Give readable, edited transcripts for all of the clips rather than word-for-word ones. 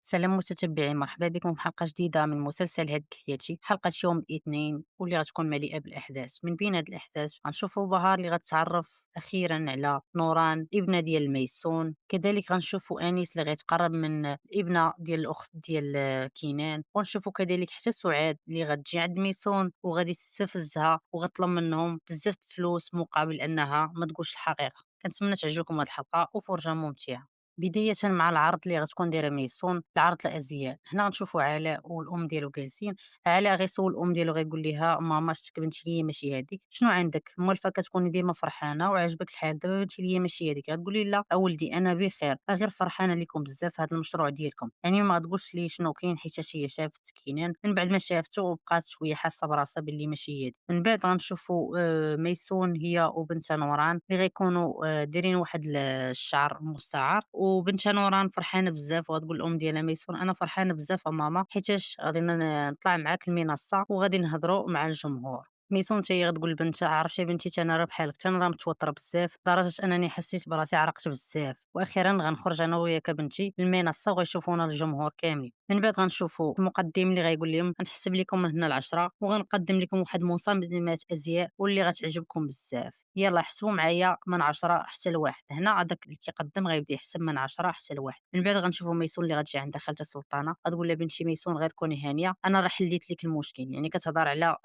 سلام متتبعين، مرحبا بكم في حلقة جديدة من مسلسل هاد حياتي. حلقة يوم الاثنين واللي غتكون مليئة بالأحداث. من بين هاد الأحداث غنشوفوا بهار اللي غتعرف أخيرا على نوران ابنة ديال ميسون، كذلك غنشوفوا أنيس اللي غيتقرب من الابنة ديال الأخت ديال كينان، ونشوفوا كذلك حتى سعاد اللي غتجي عند ميسون وغادي تستفزها وغتطلب منهم بزاف د الفلوس مقابل أنها ما تقولش الحقيقة. كنتمنى تعجبكم هاد الحلقة وفرجة ممتعة. بداية مع العرض اللي غتكون دايرة ميسون، العرض الأزياء. هنا غنشوفوا علاء والأم ديالو جالسين. علاء غيسول الأم ديالو غيقول ليها ماما شتك بنتي ليا ماشي هاديك، شنو عندك موالفة كتكوني ديما فرحانة وعاجبك الحال، دابا بنتي ليا ماشي هاديك. غتقولي لا أولدي أنا بخير، غير فرحانة ليكم بزاف في هذا المشروع ديالكم. يعني ما تقولش لي شنو كاين، حيت هي شافت كينان من بعد ما شافته وبقات شوية حاسة براسها باللي ماشي هي هادي. من بعد غنشوفوا ميسون هي وبنتها نوران اللي غيكونوا دايرين واحد الشعر مستعار، وبنتها نوران فرحانه بزاف وغتقول لام ديالها ميسون انا فرحانه بزاف ماما حيتاش غادي نطلع معاك المنصه وغادي نهضروا مع الجمهور. ميسون حتى هي غتقول لبنتها عرفتي بنتي انا راه بحالك انا راه متوتره بزاف لدرجه انني حسيت براسي عرقت بزاف، واخيرا غنخرج انا وياك بنتي للمنصه وغيشوفونا الجمهور كاملين. من بعد غنشوفوا المقدم اللي غيقول لهم غنحسب لكم من هنا العشرة وغنقدم لكم واحد مصممات ازياء واللي غتعجبكم بزاف، يلا حسبوا معايا من 10 حتى لواحد. هنا هذاك اللي كيقدم غيبدا يحسب من 10 حتى لواحد. من بعد غنشوفوا ميسون اللي غتجي عندها خالته سلطانه غتقول لها بنتي ميسون غير كوني هانيه انا راه حليت لك المشكل. يعني كتهضر على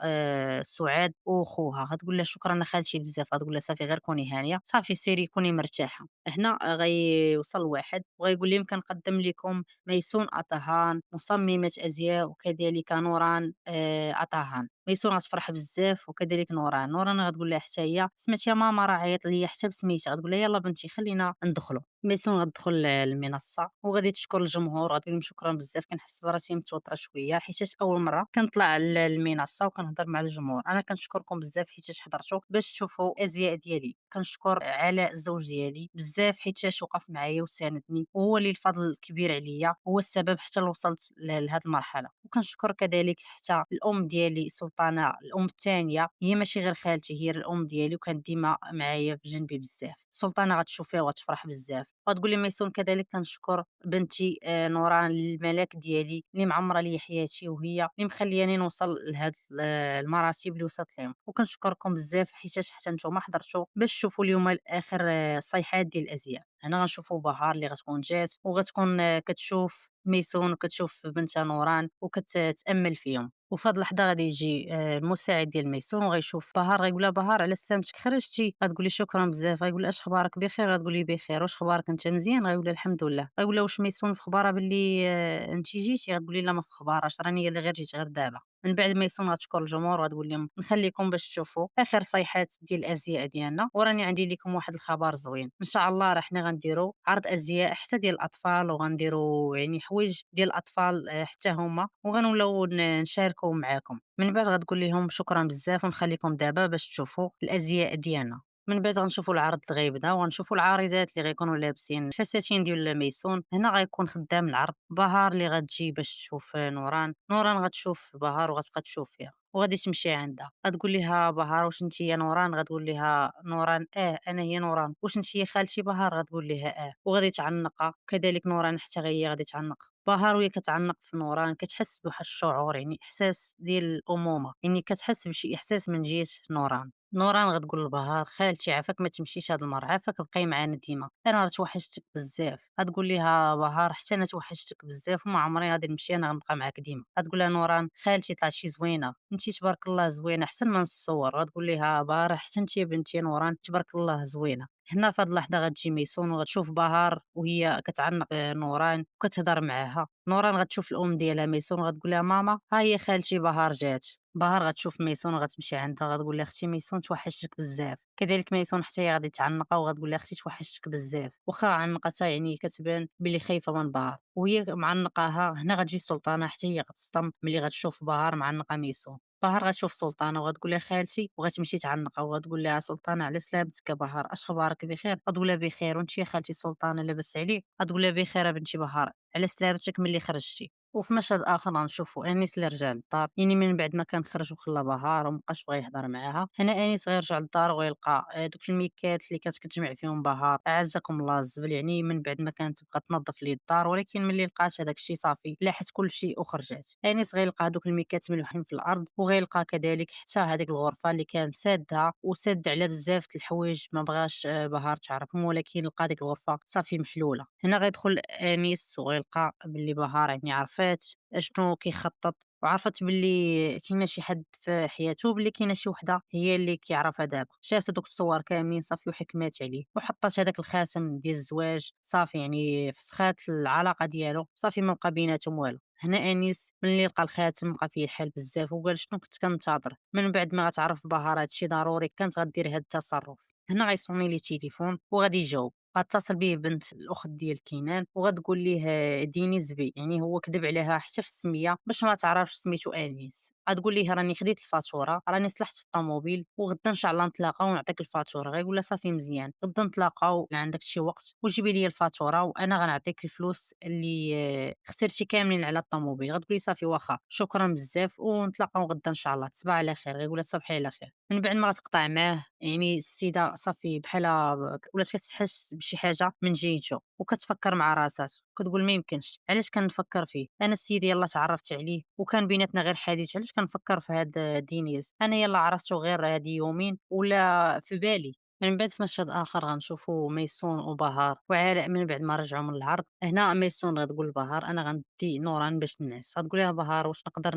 سعاد وخوها، غتقول لها شكرا خالتي بزاف، غتقول لها صافي غير كوني هانيه صافي سيري كوني مرتاحه. هنا غيوصل واحد وغيقول لهم كنقدم لكم ميسون أطهان مصممة أزياء وكذلك نوران أطهان. ميسون غتفرح بزاف وكذلك نوران غتقول لها حتى هي سمعتي يا ماما راه عيط ليا حتى بسميتها، غتقول لها يلا بنتي خلينا ندخلوا. ميسون غتدخل المنصه وغادي تشكر الجمهور، غتقول لهم شكرا بزاف كنحس براسي متوتره شويه حيت اول مره كنطلع المنصه وكنهضر مع الجمهور. انا كنشكركم بزاف حيت حضرتوا باش تشوفوا الازياء ديالي. كنشكر علاء الزوج ديالي بزاف حيت وقف معايا وساندني وهو اللي الفضل الكبير عليا، هو السبب حتى لوصلت لهاد المرحله. وكنشكر كذلك حتى الام ديالي سلطانه، الام الثانيه، هي ماشي غير خالتي هي الام ديالي وكانت ديما معايا في جنبي بزاف. سلطانه غتشوفيها وغتفرح بزاف. غتقول لي ميسون كذلك كنشكر بنتي نوران الملاك ديالي اللي معمره لي حياتي وهي اللي مخلياني نوصل لهاد المراتب اللي وصلت لهم. وكنشكركم بزاف حتى نتوما حضرتوا باش تشوفوا اليوم الاخر الصيحات ديال الازياء. هنا غنشوفوا بهار اللي غتكون جات وغتكون كتشوف ميسون وكتشوف بنتها نوران وكتتامل فيهم. وفي هاد اللحظه غادي يجي المساعد ديال ميسون وغيشوف بهار غيقول لها بهار على سلامتك خرجتي، غتقولي شكرا بزاف، غيقول لها اش اخبارك بخير، غتقولي بخير، واش اخبارك انت مزيان، غيقول لها الحمد لله. غيقول لها واش ميسون في خبارها باللي انت جيتي، غتقولي لا ما في خبارهاش راني هي اللي غير جيت غير دابا. من بعد ميسون غتشكر الجمهور وغتقول لهم نخليكم باش تشوفوا اخر صيحات ديال الازياء ديالنا، وراني عندي لكم واحد الخبر زوين ان شاء الله. راه حنا غنديروا عرض ازياء حتى ديال الاطفال وغنديروا يعني حوايج ديال الاطفال حتى هما وغنولوا نشاركوا معاكم. من بعد غتقول لهم شكرا بزاف ونخليكم دابا باش تشوفوا الازياء ديالنا. من بعد غنشوفوا العرض اللي غيبدا وغنشوفوا العارضات اللي غيكونوا لابسين الفساتين ديال ميسون. هنا غيكون خدام العرض بهار اللي غتجي باش تشوف نوران غتشوف بهار وغتبقى تشوف فيها وغادي تمشي عندها. غتقول لها بهار واش انت هي نوران، غتقول لها نوران انا هي نوران، واش انت هي خالتي بهار، غتقول لها وغادي تعنقها. كذلك نوران حتى هي غادي تعنق بهار وهي كتعنق في نوران. كتحس بواحد الشعور يعني احساس ديال الامومه، يعني كتحس بشي احساس من جهه نوران. نوران غتقول لبهار خالتي عافاك ما تمشيش هاد المره، عافاك بقاي معانا ديما انا راه توحشتك بزاف. غتقول ليها بهار حتى انا توحشتك بزاف وما عمري غادي نمشي انا غنبقى معاك ديما. غتقول لها نوران خالتي طلعتي زوينه انت تبارك الله زوينه احسن من الصور. غتقول ليها بهار حتى انت يا بنتي نوران تبارك الله زوينه. هنا في هاد اللحظه غتجي ميسون وغتشوف بهار وهي كتعنق نوران وكتهضر معاها. نوران غتشوف الام ديالها ميسون وغتقول لها ماما ها هي خالتي بهار جات. بهار غتشوف ميسون وغتمشي عندها غتقول لها اختي ميسون توحشتك بزاف. كذلك ميسون حتى هي غادي تعنقها وغتقول لها اختي توحشتك بزاف، واخا عنقتها يعني كتبان بلي خايفه من بهار وهي معنقاها. هنا غتجي السلطانه حتى هي غتصدم ملي غتشوف بهار معنقه ميسون. بهار غتشوف سلطانه وغتقول لها خالتي وغتمشي تعنقها وغتقول لها سلطانه على سلامتك يا بهار اش خبارك بخير، غتقول لها بخير وانت يا خالتي سلطانه لاباس عليك، غتقول لها بخير يا بنتي بهار على سلامتك ملي خرجتي. وفي مشهد آخر غنشوفو أنيس اللي رجع للدار، يعني من بعد ما كان خرج وخلى بهار ومبقاش بغا يهضر معاها. هنا أنيس غيرجع للدار وغيلقى دوك الميكات اللي كانت كتجمع فيهم بهار أعزكم الله الزبل، يعني من بعد ما كانت بغات تنظف ليه الدار، ولكن ملي لقات هداك الشي صافي لاحت كلشي وخرجات. أنيس غيلقى هادوك الميكات ملوحين في الأرض، وغيلقى كذلك حتى هاديك الغرفة اللي كان سادها وساد على بزاف د الحوايج ما بغاش بهار تعرفهم، ولكن لقى ديك الغرفة صافي محلولة. هنا غيدخل أنيس وغيلقى باللي بهار يعني عرفات أشنو كيخطط، وعرفت باللي كاينة شي حد في حياته، باللي كاينة شي وحدة هي اللي كيعرفها دابا. شافت هادوك الصور كاملين صافي وحكمات عليه، وحطات هداك الخاتم ديال الزواج صافي، يعني فسخات العلاقة ديالو صافي ما بقى بيناتهم والو. هنا أنيس ملي لقى الخاتم بقى فيه الحال بزاف، وقال شنو كنت كنتظر، من بعد ما غتعرف بهار هادشي ضروري كانت غدير هاد التصرف. هنا غيصوني ليه التليفون وغادي يجاوب، غتصل بيه بنت الأخت ديال كينان وغتقول ليه ديني زبي، يعني هو كذب عليها حتى في السمية باش ما تعرفش سميتو أنيس. غتقول ليه راني خديت الفاتورة، راني صلحت الطوموبيل، وغدا إن شاء الله نتلاقاو ونعطيك الفاتورة. غيقول لها صافي مزيان، غدا نتلاقاو إلا عندك شي وقت وجيبي لي الفاتورة وأنا غنعطيك الفلوس اللي خسرتي كاملين على الطوموبيل. غتقول لي صافي واخا شكرا بزاف ونتلاقاو غدا إن شاء الله، تصبح على خير. غيقول لها تصبحي على خير. من بعد ما غتقطع معاه، يعني السيدة صافي بحال ولات كتحس بشي حاجة من جيتو وكتفكر مع راساتو، كتقول ما يمكنش، علاش كنفكر فيه انا السيد يلاه تعرفت عليه وكان بيناتنا غير حديث، علاش كنفكر في هاد دينيز، انا يلاه عرفتو غير هادي يومين ولا في بالي. من بعد في مشهد اخر غنشوفو ميسون وبهار وعلاء من بعد ما رجعوا من العرض. هنا ميسون غتقول لبهار انا غندي نوران باش ننعس. غتقول لها بهار واش نقدر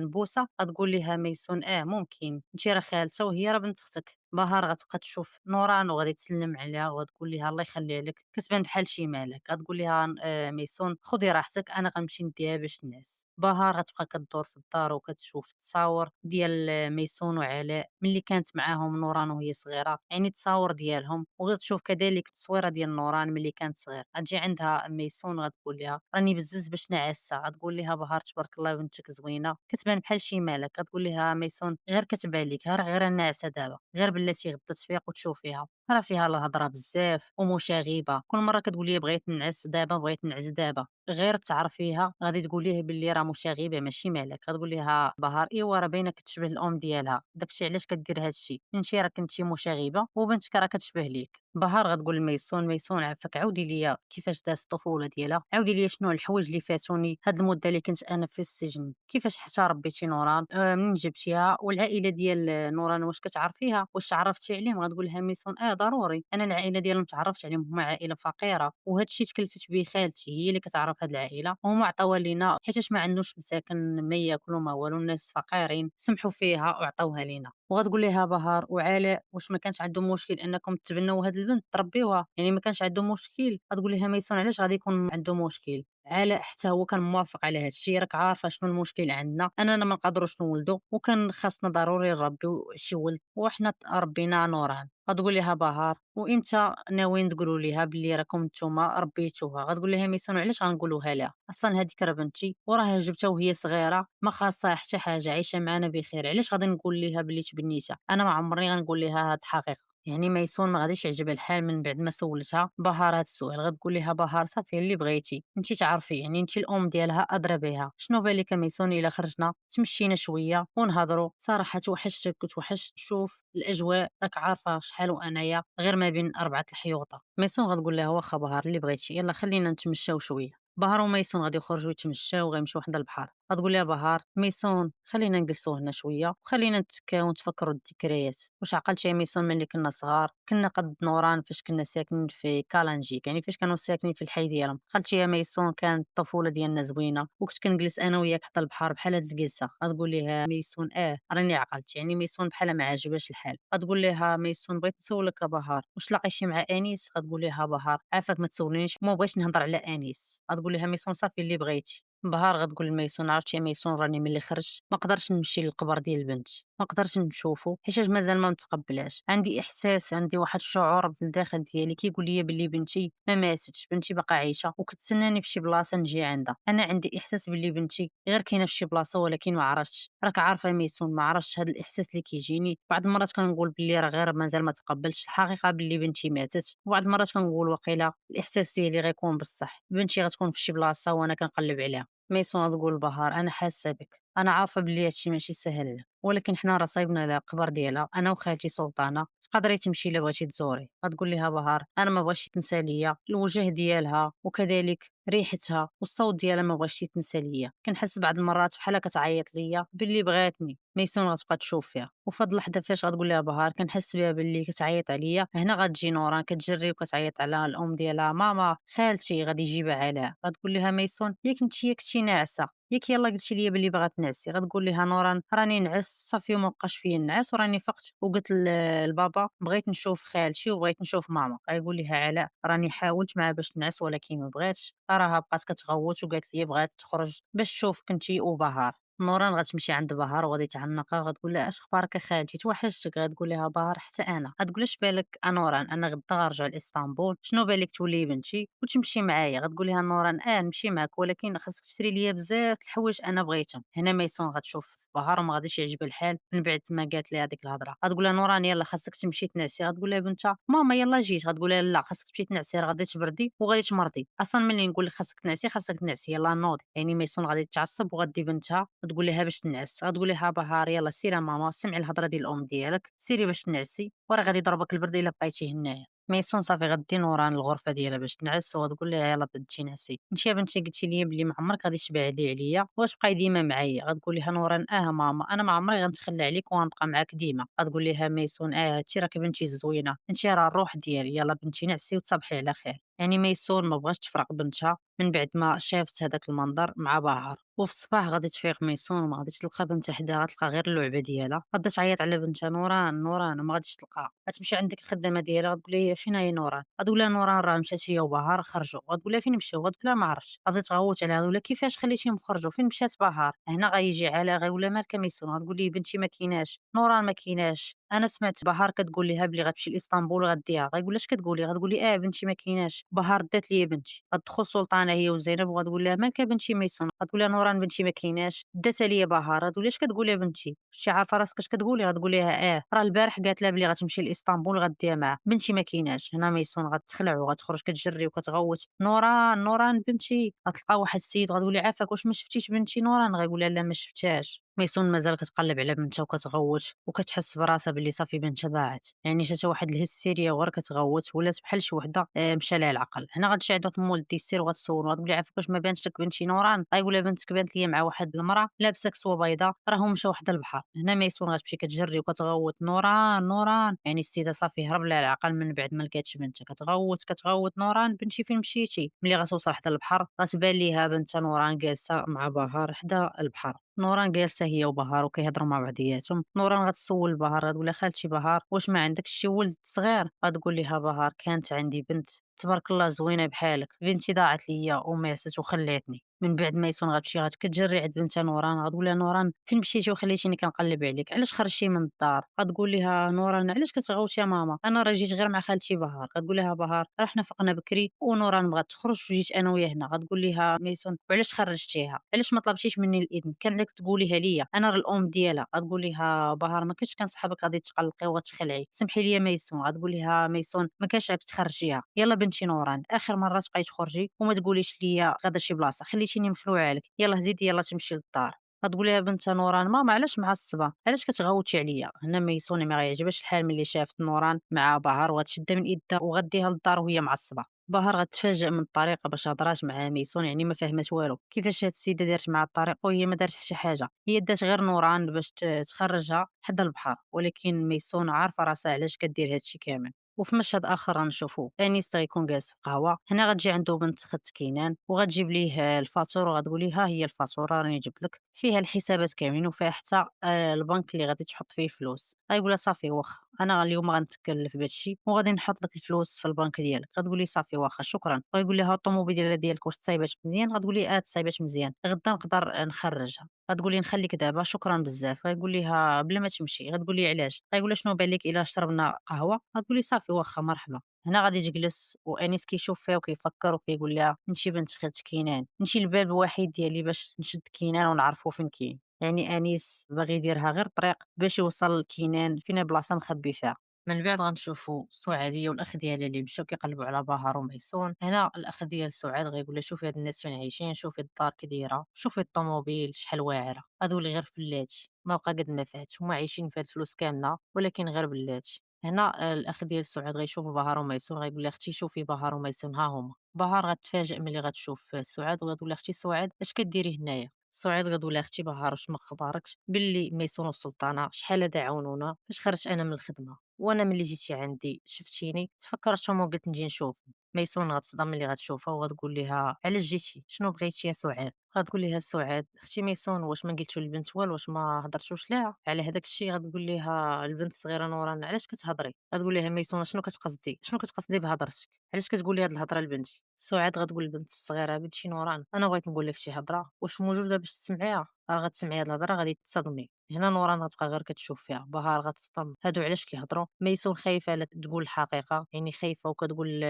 نبوسها؟ غتقول لها ميسون ممكن، انت راه خالته وهي راه بنت اختك. بهار غتبقى تشوف نوران وغادي تسلم عليها وغتقول لها الله يخليها لك، كتبان بحال شي مالك. غتقول لها ميسون خدي راحتك انا غنمشي نديها باش نعس. بهار غتبقى كدور في الدار وكتشوف التصاور ديال ميسون وعلاء ملي كانت معاهم نوران وهي صغيره، يعني التصاور ديالهم، وغتشوف كذلك التصويره ديال نوران ملي كانت صغير. غتجي عندها ميسون غتقول لها راني بزز باش نعسها. غتقول لها بهار تبارك الله بنتك زوينه كتبان بحال شي مالك. غتقول لها ميسون غير كتبان لك، غير النعسه دابا، غير بلاتي غدا تفيق وتشوفيها راه فيها الهضره بزاف ومشاغبه، كل مره كتقول لي بغيت نعس دابا بغيت نعس دابا، غير تعرفيها غادي تقول ليه باللي راه مشاغبه ماشي مالك. غتقول لها بهار ايوا راه باينه كتشبه الام ديالها، داكشي علاش كدير هادشي، انت راه كنتي مشاغبه وبنتك راه كتشبه ليك. بهار غتقول لميسون ميسون عافاك عاودي ليا كيفاش دازت الطفوله ديالها، عاودي ليا شنو الحوايج اللي فاتوني هاد المده اللي كنت انا في السجن، كيفاش حتى ربيتي نوران منين جبتيها، والعائله ديال نوران واش كتعرفيها، واش تعرفتي عليهم. غتقول لها ميسون ضروري انا العائله ديالهم تعرفت عليهم، هما عائله فقيره وهذا الشيء تكلفت به خالتي هي اللي كتعرف هاد العائله، وهما عطاوها لينا حيتاش ما عندوش مساكن ما ياكلوا ما والو، الناس فقيرين سمحوا فيها وعطاوها لينا. وغتقول لها بهار وعلاء واش ما كانش عندهم مشكل انكم تبنوا هاد البنت تربيوها، يعني ما كانش عندهم مشكل. غتقول لها ميسون علاش غادي يكون عندهم مشكل، علاء حتى هو كان موافق على هاد الشيء، راك عارفه شنو المشكل عندنا اننا ما نقدروش نولدوا وكان خاصنا ضروري نربيو شي ولد وحنا ربينا نوران. غتقول لها بهار وامتى ناويين تقولوا ليها بلي راكم نتوما ربيتوها؟ غتقول لها ميسون علاش غنقولوها لها، اصلا هذيك راه بنتي وراها جبتها وهي صغيره ما خاصها حتى حاجه عايشه معنا بخير، علاش غادي نقول ليها بلي تبنيتها؟ انا ما عمرني غنقول ليها هاد الحقيقه. يعني ميسون ما غاديش يعجبها الحال من بعد ما سولتها بهار هاد السؤال. غتقول لها بهار صافي اللي بغيتي انت تعرفي، يعني انت الام ديالها ادرى بها، شنو بالك ميسون الا خرجنا تمشينا شويه ونهضروا صراحه، توحشتك وتوحشت نشوف الاجواء، راك عارفه شحال وانايا غير ما بين اربعه الحيوطه. ميسون غتقول لها واخا بهار اللي بغيتي يلا خلينا نتمشاو شويه. بهار وميسون غادي يخرجوا يتمشاو وغيمشيو حدا البحر. غتقول لها بهار ميسون خلينا نجلسوا هنا شويه وخلينا نتكاو ونتفكروا الذكريات، واش عقلتي يا ميسون ملي كنا صغار كنا قد نوران فاش كنا ساكنين في كالانجيك، يعني فاش كانوا ساكنين في الحي ديالهم. عقلتي يا ميسون كانت الطفوله ديالنا زوينه وكنت كنجلس انا وياك حتى البحر بحال هاد الجلسه. غتقول لها ميسون راني عقلت، يعني ميسون بحال ما عاجبهاش الحال. غتقول لها ميسون بغيت نسولك بهار واش لاقيتي مع انيس؟ غتقول لها بهار عافاك ما تسولنيش ما بغيتش نهضر على انيس. غتقول لها ميسون صافي اللي بغيتي. بهار غتقول لميسون عرفتي يا ميسون راني ملي خرجت ما قدرتش نمشي للقبر ديال البنت، ما قدرتش نشوفه حيت مازال ما متقبلاش، عندي احساس عندي واحد الشعور في الداخل ديالي كيقول لي بلي بنتي ما ماتتش، بنتي باقا عايشه وكتسناني في شي بلاصه نجي عندها. انا عندي احساس بلي بنتي غير كاينه في شي بلاصه ولكن ما عرفتش. راك عارفه يا ميسون ما عرفتش هذا الاحساس اللي كيجيني بعض المرات كنقول بلي راه غير مازال ما تقبلتش الحقيقه بلي بنتي ماتت، وبعض المرات كنقول وقيلا الاحساس ديالي غيكون بصح بنتي غتكون في شي بلاصه وانا كنقلب عليها. ميسون تقول بهار أنا حاسة بك، أنا عارفة بلي هادشي ماشي ساهل، ولكن حنا راه صايبنا لها القبر ديالها أنا وخالتي سلطانة، تقدري تمشي إلا بغيتي تزوري. غتقول ليها بهار أنا ما بغيتش يتنسى ليا الوجه ديالها وكذلك ريحتها والصوت ديالها ما بغاش يتنسى ليا، كنحس بعض المرات بحالها كتعيط ليا باللي بغاتني. ميسون غتبقى تشوف فيها وفي هاد اللحظة فاش غتقول لها بهار كنحس بها باللي كتعيط عليا، هنا غتجي نوران كتجري وكتعيط على الأم ديالها، ماما خالتي غادي يجيبها عليها. غتقول لها ميسون ياك كنتي ناعسة، ياك يلاه قلتي لي بلي باغا تنعسي. غتقول لها نوران راني نعست صافي وما بقاش فيا النعاس وراني فقت وقلت لبابا بغيت نشوف خالتي وبغيت نشوف ماما. غيقول لها علاء راني حاولت معاها باش نعس ولكن ما بغاتش، راها بقات كتغوت وقالت لي بغات تخرج باش تشوف كنتي وبهار. نوران غتمشي عند بهار وغادي تعنقها، غتقول لها اش اخبارك اخالتي توحشتك. غتقول لها بهار حتى انا. غتقول اش بالك نوران انا غدا غنرجع لاسطنبول، شنو بالك تولي بنتي وتمشي معايا. غتقول لها نوران نمشي معاك ولكن خاصك تشري ليا بزاف د الحوايج انا بغيتهم. هنا ميسون غتشوف بهار وما غاديش يعجبها الحال من بعد ما قالت لها هذيك الهضره. غتقول لها نوران يلا خاصك تمشي تنعسي. غتقول لها بنتها ماما يلا جيت. غتقول لها لا خاصك تمشي تنعسي راه غادي تبردي وغادي تمرضي، اصلا ملي نقول لك خاصك تنعسي خاصك تنعسي يلا نوضي. يعني ميسون غادي تتعصب وغادي بنتها تقول لها باش تنعس. غتقول لها بهار يلا سيري ماما سمعي الهضره ديال الام ديالك سيري باش تنعسي وراه غادي يضربك البرد الا بقيتي هنايا. ميسون صافي غدي نوران الغرفه ديالها باش تنعس وغتقول لها يلا بنتي نعسي، انت يا بنتي قلتي لي بلي ما عمرك غادي تبعدي عليا واش بقاي ديما معايا. غتقول لها نوران ماما انا ما عمري غنتخلى عليك وغنبقى معاك ديما. غتقول لها ميسون هادشي راك بنتي الزوينه، انت راه الروح ديالي يلا بنتي نعسي وتصبحي على خير. يعني ميسون ما بغاش تفرق بنتها من بعد ما شافت هذاك المنظر مع بهار. وفي الصباح غادي تفيق ميسون وما غاديش تلقى بنتها حداها، غتلقى غير اللعبه ديالها. غادا تعيط على بنتها نوران نوران وما غاديش تلقاها. غتمشي عندك الخدامه ديالها غتقول لها فين هي نوران. غتقول لها نوران راه مشات هي وبهار خرجوا. غتقول لها فين مشاو. غتقول لها ما عرفتش. غادي تغوت عليها ولا كيفاش خليتيهم خرجوا فين مشات بهار. هنا غيجي على غيقول لها مالك ميسون. غتقول ليه بنتي ما كيناش نوران ما كيناش، انا سمعت بهار كتقول ليها بلي غتمشي لاسطنبول غديها. غيقول لها اش كتقولي. غتقول لي بنتي ما كيناش بهار دات لي بنتي. غتدخل سلطانه هي وزينب وغتقول لها مالك بنتي ميسون. غتقول لها نوران بنتي ما كيناش دات ليا بهار. غتقول لها اش كتقولي بنتي شتي عارفه راسك اش كتقولي. غتقول لها راه البارح قالت لها بلي غتمشي لاسطنبول غديها معاه بنتي ما كيناش. هنا ميسون غتخلع وغتخرج كتجري وكتغوت نوران نوران بنتي. غتلقى واحد السيد غتقول لي عافاك واش ما شفتيش بنتي نوران. غيقول لها لا ما شفتهاش. ميسون مازال كتقلب على بنتها وكتغوت وكتحس براسها باللي صافي بنتها ضاعت. يعني جاتها واحد الهستيريا وغير كتغوت ولات بحال شي وحده مشى لها العقل. هنا غتمشي عند مول الديسير وغتسول وغتقول لها عافاك واش ما بانش لك بنتي نوران. غايقول لها بنتك بانت ليا مع واحد المراه لابسه كسوه بيضاء راهم مشاو حدا البحر. هنا ميسون غتمشي كتجري وكتغوت نوران نوران. يعني السيده صافي هرب لها العقل من بعد ما لقاتش بنتها. كتغوت كتغوت نوران بنتي فين مشيتي. ملي غتوصل حدا البحر غتبان ليها بنتها نوران جالسه مع بهار حدا البحر. نوران جالسة هي وبهار وكيهضروا مع بعضياتهم. نوران غتسول بهار غتقول لها خالتي بهار واش ما عندكش شي ولد صغير. غتقول لها بهار كانت عندي بنت تبارك الله زوينه بحالك، بنتي ضاعت ليا وماتت وخلاتني. من بعد ميسون غتمشي كتجري عند بنتها نوران. غتقول لها نوران فين مشيتي وخليتيني كنقلب عليك علاش خرجتي من الدار. غتقول لها نوران علاش كتغوتي يا ماما انا راه جيت غير مع خالتي بهار. غتقول لها بهار راه حنا فقنا بكري ونوران بغات تخرج وجيت انا وياه هنا. غتقول لها ميسون وعلاش خرجتيها علاش ما طلبتيش مني الاذن كان لك تقوليها ليا انا راه الام ديالها. غتقول لها بهار ما كانش كان صحابك غادي تقلقي وغتخلعي سمحي لي ميسون. غتقول لها ميسون ما كانش عيب تخرجيها يلا بنتي نوران اخر مره تبقاي تخرجي وما تقوليش ليا غادا شي بلاصه خليتيني مخلوعه عليك يلا زيدي يلا تمشي للدار. غتقول لها بنت نوران ماما علاش معصبه علاش كتغوتي عليا. هنا ميسون ما غيعجبهاش الحال ملي شافت نوران مع بهار وغتشدها من يدها وغديها للدار وهي معصبه. بهار غتفاجئ من الطريقه باش هضرات مع ميسون، يعني ما فهمت والو كيفاش هاد السيده دارت مع الطريقه وهي ما دارت حتى حاجه. هي دات غير نوران باش تخرجها حدا البحر، ولكن ميسون عارفه راسها علاش كدير هادشي كامل. وفي مشهد اخر غنشوفو انيس غيكون جالس في قهوه. هنا غتجي عنده بنت خت كينان وغتجيب ليه الفاتور وغتقول ليه ها هي الفاتوره راني جبت لك فيها الحسابات كاملين وفيها حتى البنك اللي غادي تحط فيه الفلوس. غيقول لها صافي واخا انا اليوم غنتكلف بهذا الشيء وغادي نحط لك الفلوس في البنك ديالك. غتقول لي صافي واخا شكرا. غيقول لها الطوموبيل ديالك واش تصايبات مزيان. غتقول لي تصايبات مزيان غدا نقدر نخرجها. غتقول لي نخليك دابا شكرا بزاف. غيقول لها بلا ما تمشي. غتقول لي علاش. غيقول لها شنو بان لك الا شربنا قهوه. غتقول لي صافي واخا مرحبا. هنا غادي تجلس وانيس كيشوف فيها وكيفكر وكيقول لها انتي بنت خالت كينان انتي الباب الوحيد ديالي باش نشد كينان ونعرفو فين كاين. يعني انيس باغي يديرها غير طريق باش يوصل لكينان فين بلاصه مخبي فيها. من بعد غنشوفو سعاد هي والأخ ديالها اللي مشاو كيقلبوا على بهار وميسون. هنا الأخ ديال سعاد غيقول لها شوفي هاد الناس فين عايشين، شوفي الدار كي دايرة، شوفي الطوموبيل شحال واعرة، هادو اللي غير فلاتي ما بقى قد ما فات، هما عايشين في هاد الفلوس كاملة ولكن غير بلاتي. هنا الأخ ديال سعاد غيشوف بهار وميسون غيقول لها اختي شوفي بهار وميسون ها هما. بهار غتفاجئ ملي غتشوف سعاد وغتقول لها اختي سعاد اش كديري هنايا. سعاد غتقول لها اختي بهار واش ما خباركش باللي ميسون والسلطانة شحال هدا عاونونا فاش خرجت أنا من الخدمة، وأنا ملي جيتي عندي شفتيني تفكرتهم وقلت نجي نشوفهم. ميسون غتصدم ملي غتشوفها وغتقول ليها علاش جيتي شنو بغيتي يا سعاد. غتقول ليها سعاد اختي ميسون واش ما قلتو للبنت والو، واش ما هضرتوش ليها على هذاك الشيء. غتقول ليها البنت الصغيره نوران علاش كتهضري. غتقول ليها ميسون شنو كتقصدي بهضرتك، علاش كتقولي هاد الهضره لبنتي. سعاد غتقول للبنت الصغيره بنتي نوران انا بغيت نقول لك شي هضره واش موجوده باش تسمعيها، راه غتسمعي هاد الهضره غادي تصدمي. هنا نوران غتبقى غير كتشوف فيها. بهار غتصدم هادو علاش كيهضروا. ميسون خايفه لا تقول الحقيقه، يعني خايفه وكتقول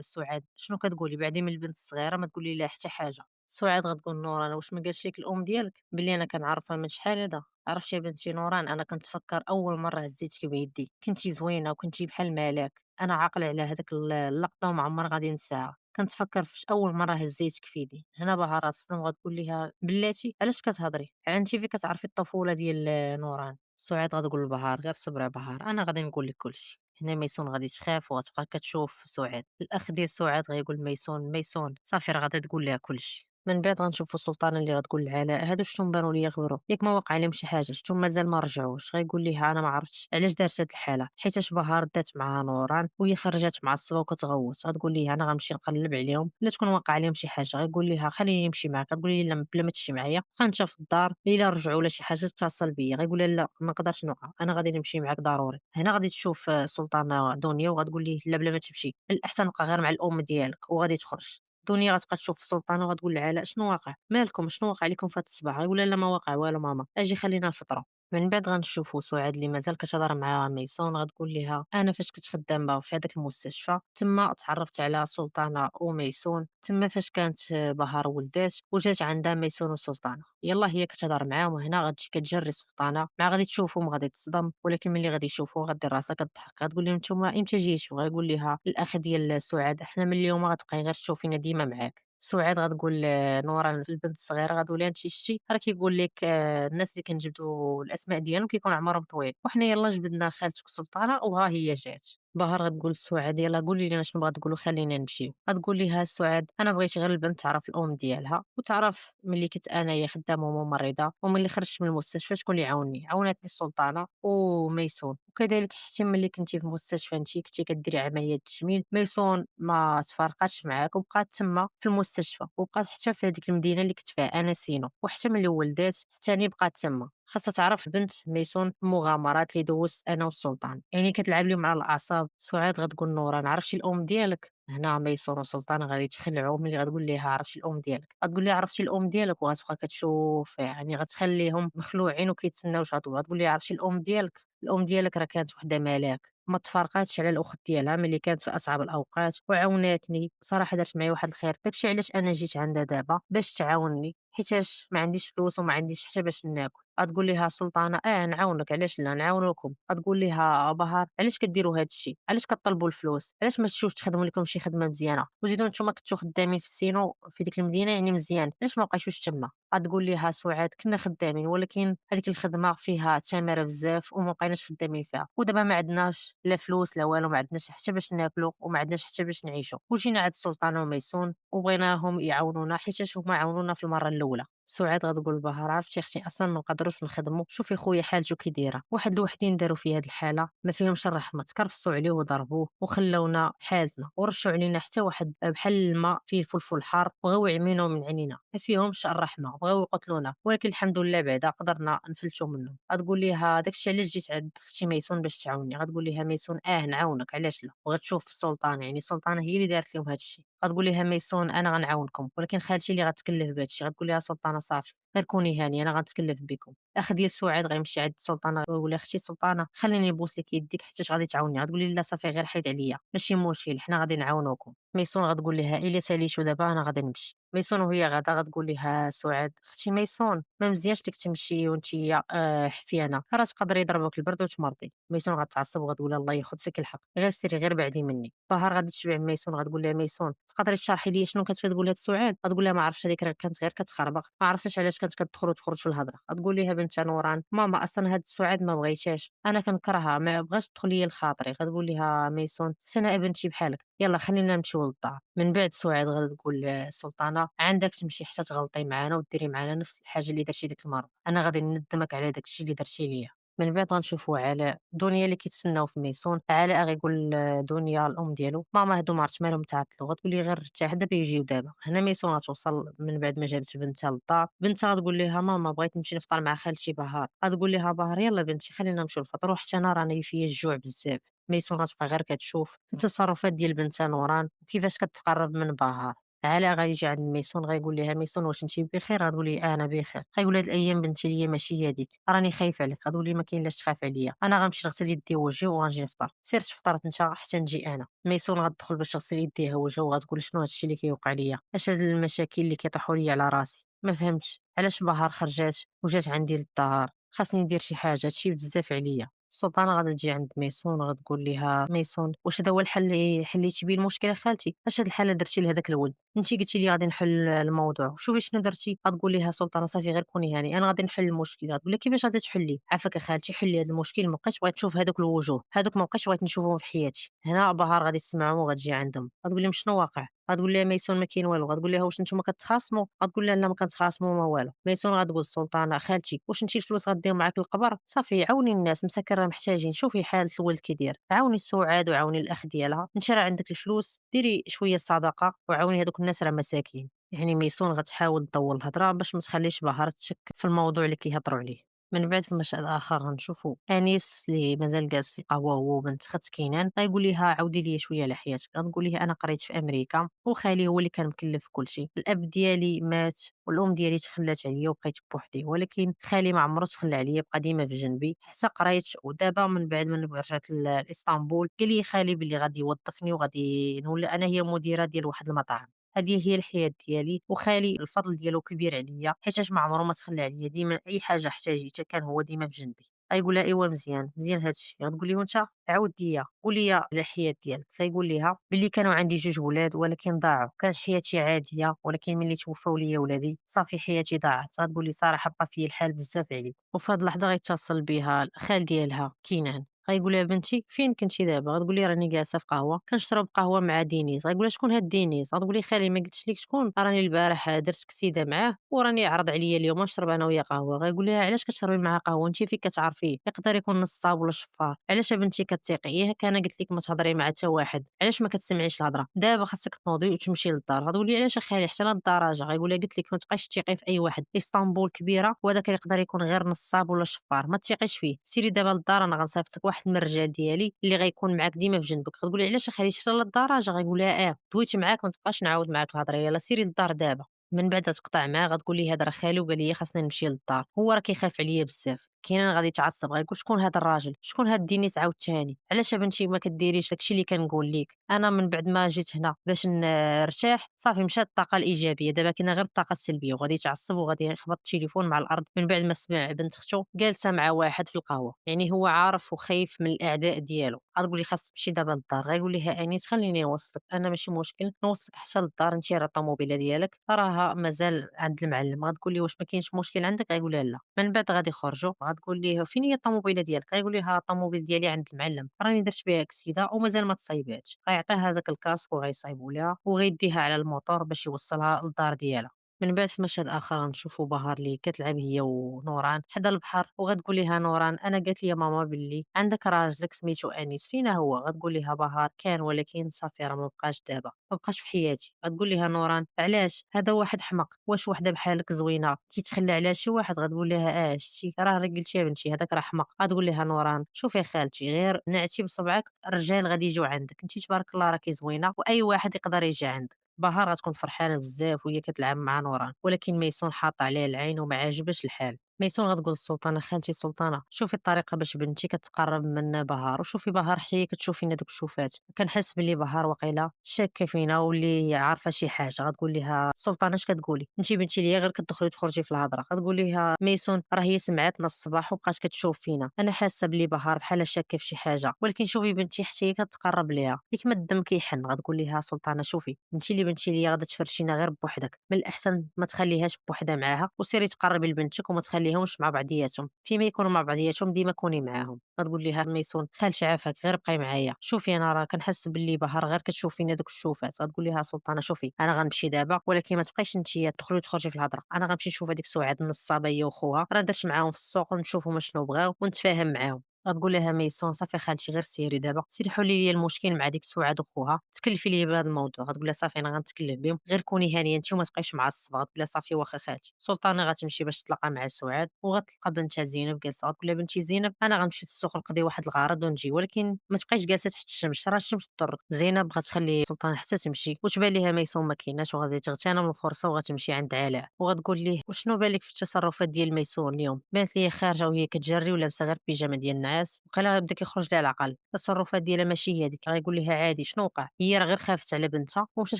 سعاد شنو كتقولي بعدي من البنت الصغيره ما تقولي لها حتى حاجه. سعاد غتقول نوران واش ما قالش لك الام ديالك بلي انا كنعرفها من شحال هذا. عرفتي يا بنتي نوران انا كنت فكر اول مره هزيتك بيدي كنتي زوينه وكنتي بحال الملاك، انا عاقله على هذاك اللقطه وما عمر غادي نساها. كنت فكر فاش اول مره هزيتك في يدي. هنا بهارات تصدم وغتقول لها بلاتي علاش كتهضري على انت في كتعرفي الطفوله ديال نوران. سعاد غتقول لبهار غير صبر يا بهار انا غادي نقول لك كلشي. هنا ميسون غادي تخاف وغتبقى كتشوف سعاد. الاخ ديال سعاد غيقول ميسون صافي راه غادي تقول لها كلشي. من بعد غنشوفو السلطانه اللي غتقول لعلاء هادو شتو بانوا ليا غبروا ياك ما وقع عليهم شي حاجه شتو مازال ما رجعوش. غيقول ليها انا ما عرفتش علاش دارت هاد الحاله حيتاش بهار دات معاها نوران وهي خرجت معصبه وكتغوت. غتقول ليها انا غنمشي نقلب عليهم لا تكون واقع عليهم شي حاجه. غيقول ليها خليني نمشي معاك. غتقول لي لا بلا ما تمشي معايا بقا انت في الدار الا رجعوا ولا شي حاجه اتصل بيا. غيقول لها لا ما نقدرش نوقع انا غادي نمشي معاك ضروري. هنا غادي تشوف السلطانه دنيا وغتقول ليه لا بلا ما تمشي الاحسن بقى غير مع الام ديالك وغادي تخرج. دنيا غتبقى تشوف السلطانة وغتقول لعلاء شنو واقع مالكم شنو واقع لكم في هاد الصباح. غيقول لها لا ما واقع والو ماما اجي خلينا نفطروا. من بعد غنشوفوا سعاد اللي مازال كتهضر مع ميسون. غتقول لها انا فاش كنت خدامه في هذاك المستشفى تما تعرفت على سلطانه وميسون تما فاش كانت بهار ولدات وجات عندها ميسون وسلطانه يلا هي كتهضر معاهم. وهنا غتجي كتجري سلطانه مع غادي تشوفهم غادي تصدم ولكن ملي غادي يشوفوا غدير راسها كضحك. غتقول لهم نتوما امتى جيتوا. غيقول لها الاخ ديال سعاد احنا من اليوم غتبقاي غير تشوفينا ديما معاك. سعاد غتقول نورا البنت الصغيره غتقول لها انت شتي راه كيقول لك الناس اللي كنجبدوا الاسماء ديالهم كيكون عمرهم طويل وحنا يلا جبدنا خالتك سلطانه وها هي جات. بهار غتقول لسعاد يلا قولي لنا شنو بغات تقولوا خلينا نمشيو. غتقول ليها سعاد انا بغيت غير البنت تعرف الام ديالها وتعرف ملي كنت انايا خدامه وممرضه وملي خرجت من المستشفى شكون اللي عاونتني السلطانه وميسون. وكذلك حتى ملي كنتي في المستشفى انت كنتي كديري عمليه تجميل ميسون ما تفارقاتش معاك وبقات تما في المستشفى وبقات حتى في هذيك المدينه اللي كنت فيها انا سينو وحتى ملي ولدات حتى ني بقات تما. خاصها تعرف بنت ميسون المغامرات اللي دوزت انا والسلطان يعني كتلعب لهم على الاعصاب. سعاد غتقول نوران عرفتي الام ديالك. هنا ميسون وسلطان غادي يتخلعوا ملي غتقول ليها عرفتي الام ديالك. غتقول ليها عرفتي الام ديالك وغتبقى كتشوف يعني غتخليهم مخلوعين وكيتسناو شاطو. غتقول ليها عرفتي الام ديالك. الام ديالك راه كانت وحده ملاك ما تفارقاتش على الاخت ديالها ملي كانت في اصعب الاوقات وعاوناتني صراحه دارت معايا واحد الخير. داكشي علاش انا جيت عندها دابا باش تعاونني حيتاش ما عنديش فلوس وما عنديش حتى باش ناكل. غتقول ليها سلطانه نعاونك علاش لا نعاونوكم. غتقول ليها بهار علاش كديروا هذا الشيء علاش كطلبوا الفلوس علاش ما تمشيوش تخدموا لكم شي خدمه مزيانه وزيدوا نتوما كنتو خدامين في السينو في ديك المدينه يعني مزيان علاش ما بقيتوش تما. غتقول ليها سعاد كنا خدامين ولكن هذيك الخدمه فيها تماره بزاف وما بقيناش خدامين فيها ودابا ما عندناش لا فلوس لا والو ما عندناش حتى باش ناكلو وما عندناش حتى باش نعيشو وجينا عند السلطانه وميسون وبغيناهم يعاونونا حيتاش هما عاونونا في المره الاولى. سعاد غتقول لبهار عرفتي اختي اصلا ما نقدروش نخدموا شوفي خويا حالته كي دايره واحد الوحدين داروا في هذه الحاله ما فيهمش الرحمه تكرفسوا عليه وضربوه وخلونا حالتنا ورشوا علينا حتى واحد بحال الماء فيه الفلفل الحار بغاو يعمينوا من عينينا ما فيهمش الرحمه بغاو يقتلونا ولكن الحمد لله بعدا قدرنا نفلتوا منهم. غتقول ليها داكشي علاش جيت عند اختي ميسون باش تعاوني. غتقول ليها ميسون نعاونك علاش لا. وغتشوف السلطانه يعني السلطانه هي اللي دارت لهم هذا الشيء. غتقول ليها ميسون انا غنعاونكم ولكن خالتي اللي غتكلف بهذا الشيء. غتقول ليها سلطانه صافي غير كوني هانيه انا غنتكلف بكم. الاخ ديال سعاد غيمشي عند السلطانه ويقول لها اختي السلطانه خليني نبوس لك يديك حيت غادي تعاوني. غتقولي لا صافي غير حيد عليا ماشي مشكل حنا غادي نعاونوكم. ميسون غتقول ليها إلا ساليتو دابا أنا غادي نمشي. ميسون وهي غادا غتقول ليها سعاد: اختي ميسون ما مزيانش ليك تمشي وانتي حفيانة، راه تقدري يضربوك البرد وتمرضي. ميسون غتعصب وغتقول الله ياخد فيك الحق، غير سيري غير بعدي مني. بهار غادي تشبع ميسون غتقول لها: ميسون تقدري تشرحي لي شنو كانت كتقول هاد سعاد؟ غتقول لها: ما عرفتش، هذيك راه كانت غير كتخربق، ما عرفتش علاش كانت كتدخل وتخرج في الهضره. غتقول لها بنت نوران: ماما اصلا هاد سعاد ما بغيتهاش، انا كنكرهها ما بغاش تدخل ليا لخاطري. غتقول لها ميسون: انا بنتي بحالك، يلا خلينا نمشيو للدار. من بعد سعاد غادا تقول لسلطانة: عندك تمشي حتى تغلطي معانا وديري معانا نفس الحاجة اللي درتي ديك المرة، أنا غادي ندمك على داك الشي اللي درتي ليا. من بعد غنشوفوا علاء دنيا اللي كيتسناو في ميسون. علاء غيقول دنيا الام ديالو: ماما هادو ما عرفت مالهم تعطلوا. غتقول لي غير ارتاح دابا يجيو دابا. هنا ميسون غتوصل من بعد ما جابت بنتها للدار. بنتها غتقول لها: ماما بغيت نمشي نفطر مع خالتي بهار. غتقول لها بهار: يلا بنتي خلينا نمشيو نفطروا، حتى انا راني فيا الجوع بزاف. ميسون غتبقى غير كتشوف التصرفات ديال بنتها نوران وكيفاش كتقرب من بهار. علاء غيجي عند ميسون غيقول لها: ميسون واش انتي بخير؟ غتقول لي: انا بخير. غيقول: هاد الايام بنتي ليا ماشي هي هذيك، راني خايف عليك. غتقول لي: ما كاين لاش تخاف عليا، انا غنمشي نغسل يدي ووجهي وغنجي نفطر، سير تفطر انت حتى نجي انا. ميسون غتدخل باش تغسل يديها ووجهها وغتقول: شنو هادشي اللي كيوقع ليا؟ اش هاد المشاكل اللي كيطيحوا ليا على راسي؟ ما فهمتش علاش بهار خرجات وجات عندي للدار، خاصني ندير شي حاجه، هادشي بزاف عليا. السلطانة غادا تجي عند ميسون غتقول ليها: ميسون واش هذا هو الحل اللي حليتي بيه المشكل خالتي؟ اش هاد الحالة درتي لهداك الولد؟ انتي قلتي لي غادي نحل الموضوع، شوفي شنو درتي. غتقول ليها سلطانة: صافي غير كوني هاني، انا غادي نحل المشكل. غتقول لها: كيفاش غادي تحلي؟ عافاك خالتي حلي هذا المشكل، مابقيتش بغيت نشوف هذوك الوجوه هذوك، مابقيتش بغيت نشوفهم في حياتي. هنا بهار غادي تسمعهم وغتجي عندهم غتقول لهم: شنو واقع؟ غتقول لها ميسون: ما كاين والو. غتقول لها: واش نتوما كتخاصموا؟ غتقول لها: لا ما كنتخاصموا ما والو. ميسون غتقول السلطانة: خالتي واش انتي الفلوس غديهم معاك للقبر؟ صافي عاوني الناس مساكن راه محتاجين، شوفي حالة الولد كي داير، عاوني سعاد وعاوني الاخ ديالها، انت راه عندك الفلوس ديري شوية صدقة وعاوني هذوك الناس راه مساكين. يعني ميسون غتحاول تطول الهضرة باش ما تخليش بهار تشك في الموضوع اللي كيهضروا عليه. من بعد في المشهد آخر غنشوفوا أنيس اللي مازال جالس في القهوة هو وبنت خت كينان. غيقول ليها: عاودي لي شوية على حياتك. غتقول ليه: أنا قريت في أمريكا وخالي هو اللي كان مكلف بكلشي، الأب ديالي مات والأم ديالي تخلات عليا وبقيت بوحدي، ولكن خالي ما عمرو تخلى عليا، بقى ديما في جنبي حتى قريت. ودابا من بعد من رجعت لإسطنبول قال لي خالي بلي غادي يوظفني وغادي نولي أنا هي مديرة ديال واحد المطعم. هذه هي الحياة ديالي، وخالي الفضل ديالو كبير عليا حيتاش ما عمره ما تخلى عليا، ديما أي حاجة احتاجيتها كان هو ديما في جنبي. غيقول لها: ايوا مزيان مزيان هادشي. غتقول ليه: وانت عاود ليا قول لي على الحياة ديالك. فيقول ليها بلي كانوا عندي جوج ولاد ولكن ضاعوا، كانت حياتي عادية، ولكن ملي توفاو ليا ولادي صافي حياتي ضاعت. غتقول لي: صراحة بقى فيا الحال بزاف عليك. وفي هاد اللحظة غيتصل بها الخال ديالها كينان. غيقول لها: بنتي فين كنتي دابا؟ غتقول لي: راني جالسه في قهوه كنشرب قهوه مع دينيس. غيقول لها: شكون هاد دينيس؟ غتقول لي: خالي ما قلتش لك شكون؟ راني البارح درت كسيده معاه وراني عرض عليا اليوم نشرب انا وياه قهوه. غيقول لها: علاش كتشربي معاه قهوه؟ انت فيك كتعرفيه يقدر يكون نصاب ولا شفار، علاش يا بنتي كتثيقيه؟ انا قلت لك ما تهضري مع حتى واحد، علاش ما كتسمعيش الهضره؟ دابا خاصك تنوضي وتمشي للدار. غتقول لي: علاش خالي حتى للدرجه؟ غيقول لها: قلت لك ما تبقايش تثيقي في اي واحد، اسطنبول كبيره وهذاك يقدر يكون غير نصاب ولا شفار، ما تثيقيش فيه. سيري دابا للدار، انا غنصيفط لك واحد من الرجال ديالي اللي غيكون معاك ديما في جنبك. غتقول لي: علاش اخلي حتى للدرجه؟ غيقول لها: دويت معاك ما تبقاش نعاود معاك الهضره، يلا سيري للدار دابا. من بعد تقطع معاه. غتقول لي: هذا راه خالي وقال لي خاصني نمشي للدار، هو راه كيخاف عليا بزاف. كاينان غادي يتعصب غيقول: شكون هذا الراجل؟ شكون هاد دينيس عاوتاني؟ علاش يا بنتي ما كديريش داكشي اللي كنقول لك؟ انا من بعد ما جيت هنا باش نرتاح صافي مشات الطاقه الايجابيه، دابا كاينه غير الطاقه السلبيه. وغادي يتعصب وغادي يخبط التليفون مع الارض من بعد ما سمع بنت اختو جالسه مع واحد في القهوه. يعني هو عارف وخايف من الاعداء ديالو. غتقول لي: خاص تمشي دابا للدار. غيقول لها انيس: خليني نوصلك، انا ماشي مشكل نوصلك حتى للدار، انت راه الطوموبيله ديالك راها مازال عند المعلم. غتقول لي: واش ما كاينش مشكل عندك؟ غيقول لها: لا. من بعد غادي يخرجوا. غتقول ليه: فين هي الطوموبيله ديالك؟ غيقول لها: الطوموبيل ديالي عند المعلم، راني درت بها اكسيده ومازال ما تصايباتش. غيعطيها هذاك الكاسك وغيصايبوا لها وغيديها على الموطور باش يوصلها للدار ديالها. من بعد في مشهد اخر غنشوفوا بهار اللي كتلعب هي ونوران حدا البحر. وغتقول لها نوران: انا قالت لي ماما باللي عندك راجلك سميتو انيس، فينا هو؟ غتقول لها بهار: كان ولكن صافي راه ما بقاش دابا، ما بقاش في حياتي. غتقول لها نوران: علاش؟ هذا واحد حمق، واش وحده بحالك زوينه تيتخلى على شي واحد؟ غتقول لها: شتي راه قلتي يا بنتي هذاك راه حمق. غتقول لها نوران: شوفي خالتي غير نعتي بصبعك الرجال غادي يجيو عندك، انت تبارك الله راكي زوينه واي واحد يقدر يجي عندك. بهار غتكون فرحانة بزاف وهي كتلعب مع نوران، ولكن ميسون حاط عليها العين وما عاجبهاش الحال. ميسون غتقول السلطانة: خالتي سلطانة، شوفي الطريقة باش بنتي كتقرب من بهار، وشوفي بهار حتى هي كتشوف فينا دوك الشوفات. كنحس بلي بهار وقيلا شاكة فينا واللي عارفة شي حاجة. غتقول ليها: السلطانة اش كتقولي انتي بنتي ليا غير كتدخلي وتخرجي في الهضرة. غتقول ليها ميسون: راه هي سمعتنا الصباح وبقات كتشوف فينا، انا حاسة بلي بهار بحال شاكة في شي حاجة، ولكن شوفي بنتي حتى هي كتقرب ليها ياك ما الدم كيحن. غتقول ليها سلطانة: شوفي انتي اللي بنتي ليا غادا تفرشينا غير بوحدك، من الاحسن ما تخليهاش بوحدها معاها، وسيري تقربي لبنتك وما تخليهمش مع بعضياتهم، فيما يكونوا مع بعضياتهم ديما كوني معاهم. غتقول ليها ميسون: خالتي عافاك غير بقاي معايا، شوفي انا راه كنحس باللي بهار غير كتشوف فينا دوك الشوفات. غتقول ليها سلطانة: شوفي انا غنمشي دابا، ولكن ما تبقايش نتيا تدخلي وتخرجي في الهضره، انا غنمشي نشوف هذيك سعاد النصابه هي وخوها، راه درت معاهم في السوق ونشوفهم شنو بغاو ونتفاهم معاهم. غتقول لها ميسون: صافي خالتي غير سيري دابا، سيري حلي لي المشكل مع ديك سعاد وخوها، تكلفي لي بهذا الموضوع. غتقول لها: صافي انا غنتكلف بهم، غير كوني هانيه انت وما تبقايش معصبه. غتقول لها: صافي واخا خالتي. سلطانه غتمشي باش تتلاقى مع سعاد وغتلقى بنتها زينب جالسه. غتقول لها: بنتي زينب انا غنمشي للسوق نقضي واحد الغرض ونجي، ولكن ما تبقايش جالسه تحت الشمس، راه الشمس تضرك. زينب غتخلي سلطانه حتى تمشي وتبان ليها ميسون ما كايناش، وغادي تغتنم الفرصه وغتمشي عند علاء وغتقول ليه: وشنو بالك في التصرفات ديال ميسون اليوم؟ بانت لي خارجه وهي كتجري ولابسه غير بيجامه ديال النعاس، وقيلا بدا كيخرج ليها العقل. التصرفات ديالها ماشي هي هذيك. غيقول لها: عادي شنو وقع؟ هي راه غير خافت على بنتها ومشات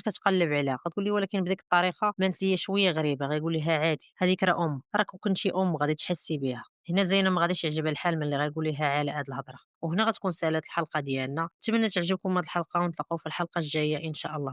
كتقلب عليها. غتقول لي: ولكن بديك الطريقه بانت لي شويه غريبه. غيقول لها: عادي هذيك راه راك كنتي غادي تحسي بها. هنا زينب ما غاديش يعجبها الحال ملي غيقول لها علاء هاد الهضره. وهنا غتكون سالات الحلقه ديالنا. نتمنى تعجبكم هاد الحلقه ونتلاقاو في الحلقه الجايه ان شاء الله.